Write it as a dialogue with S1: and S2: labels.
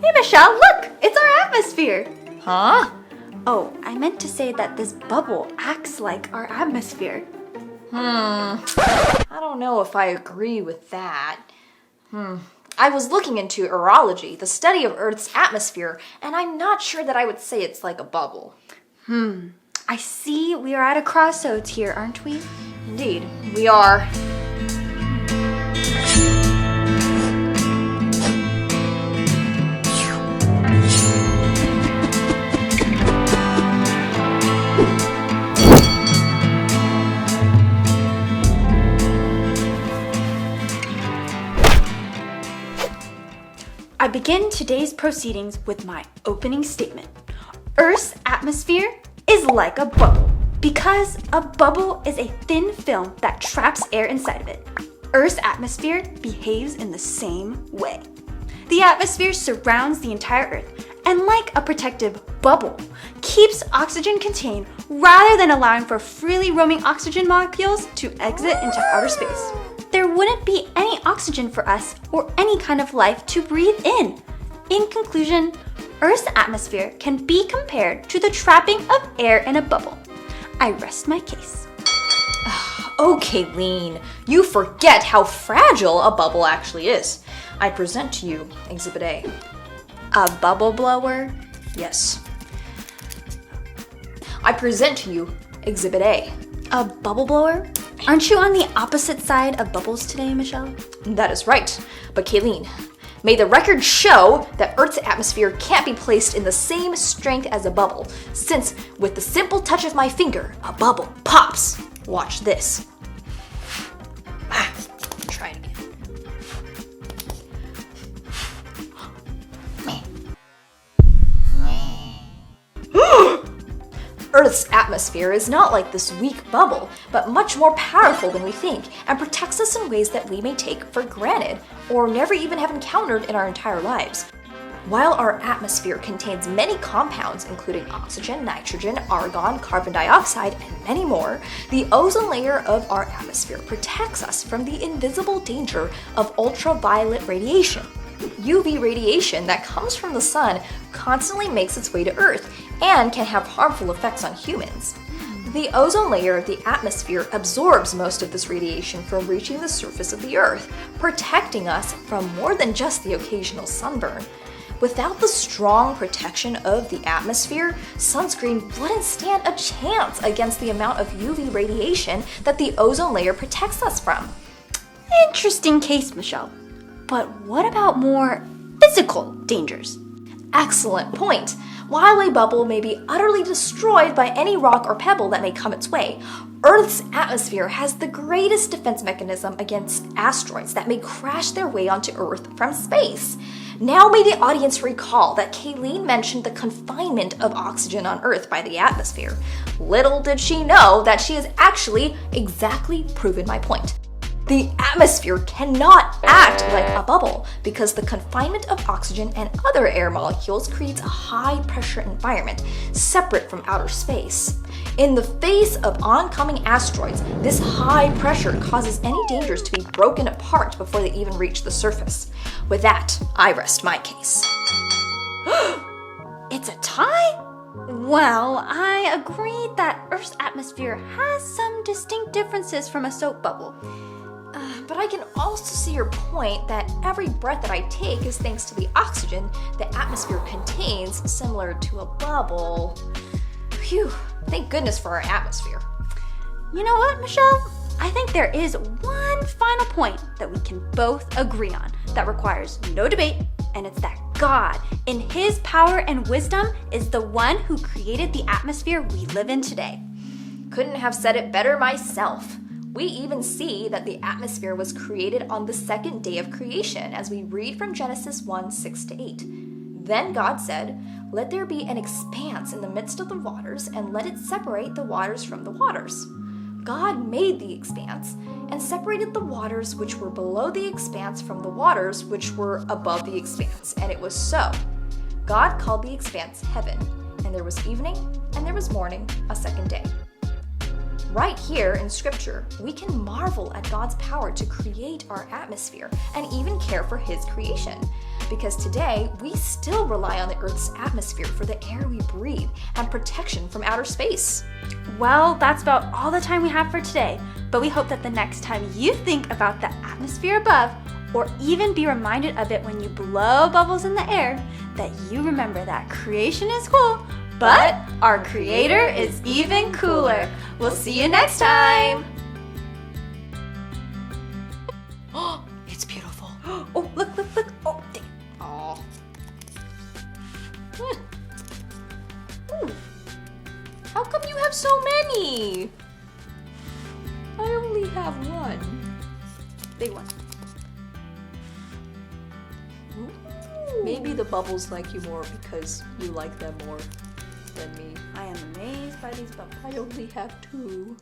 S1: Hey Michelle, look! It's our atmosphere!
S2: Huh?
S1: Oh, I meant to say that this bubble acts like our atmosphere.
S2: I don't know if I agree with that. I was looking into aerology, the study of Earth's atmosphere, and I'm not sure that I would say it's like a bubble.
S1: I see we are at a crossroads here, aren't we?
S2: Indeed, we are.
S1: I begin today's proceedings with my opening statement. Earth's atmosphere is like a bubble because a bubble is a thin film that traps air inside of it. Earth's atmosphere behaves in the same way. The atmosphere surrounds the entire Earth and, like a protective bubble, keeps oxygen contained rather than allowing for freely roaming oxygen molecules to exit into outer space. There wouldn't be any oxygen for us or any kind of life to breathe in. In conclusion, Earth's atmosphere can be compared to the trapping of air in a bubble. I rest my case.
S2: Oh, Kayleen, you forget how fragile a bubble actually is. I present to you Exhibit A.
S1: A bubble blower?
S2: Yes. I present to you Exhibit A.
S1: A bubble blower? Aren't you on the opposite side of bubbles today, Michelle?
S2: That is right. But Kayleen, may the record show that Earth's atmosphere can't be placed in the same strength as a bubble, since with the simple touch of my finger, a bubble pops. Watch this. Try it again. Earth's atmosphere is not like this weak bubble, but much more powerful than we think, and protects us in ways that we may take for granted, or never even have encountered in our entire lives. While our atmosphere contains many compounds, including oxygen, nitrogen, argon, carbon dioxide, and many more, the ozone layer of our atmosphere protects us from the invisible danger of ultraviolet radiation. UV radiation that comes from the sun constantly makes its way to Earth and can have harmful effects on humans. The ozone layer of the atmosphere absorbs most of this radiation from reaching the surface of the Earth, protecting us from more than just the occasional sunburn. Without the strong protection of the atmosphere, sunscreen wouldn't stand a chance against the amount of UV radiation that the ozone layer protects us from.
S1: Interesting case, Michelle. But what about more physical dangers?
S2: Excellent point. While a bubble may be utterly destroyed by any rock or pebble that may come its way, Earth's atmosphere has the greatest defense mechanism against asteroids that may crash their way onto Earth from space. Now may the audience recall that Kayleen mentioned the confinement of oxygen on Earth by the atmosphere. Little did she know that she has actually exactly proven my point. The atmosphere cannot act like a bubble because the confinement of oxygen and other air molecules creates a high-pressure environment separate from outer space. In the face of oncoming asteroids, this high pressure causes any dangers to be broken apart before they even reach the surface. With that, I rest my case.
S1: It's a tie? Well, I agree that Earth's atmosphere has some distinct differences from a soap bubble.
S2: But I can also see your point that every breath that I take is thanks to the oxygen the atmosphere contains, similar to a bubble. Phew, thank goodness for our atmosphere.
S1: You know what, Michelle? I think there is one final point that we can both agree on that requires no debate, and it's that God, in His power and wisdom, is the one who created the atmosphere we live in today.
S2: Couldn't have said it better myself. We even see that the atmosphere was created on the second day of creation, as we read from Genesis 1:6-8. Then God said, "Let there be an expanse in the midst of the waters, and let it separate the waters from the waters." God made the expanse and separated the waters which were below the expanse from the waters which were above the expanse, and it was so. God called the expanse heaven, and there was evening and there was morning, a second day. Right here in Scripture, we can marvel at God's power to create our atmosphere and even care for His creation. because today we still rely on the Earth's atmosphere for the air we breathe and protection from outer space.
S1: Well, that's about all the time we have for today, but we hope that the next time you think about the atmosphere above, or even be reminded of it when you blow bubbles in the air, that you remember that creation is cool, but our creator is even cooler. We'll see you next time.
S2: It's beautiful.
S1: Oh, look. Oh, dang.
S2: Oh. How come you have so many? I only have one.
S1: Big one.
S2: Ooh. Maybe the bubbles like you more because you like them more than me.
S1: I am amazed by these bubbles.
S2: I only have two.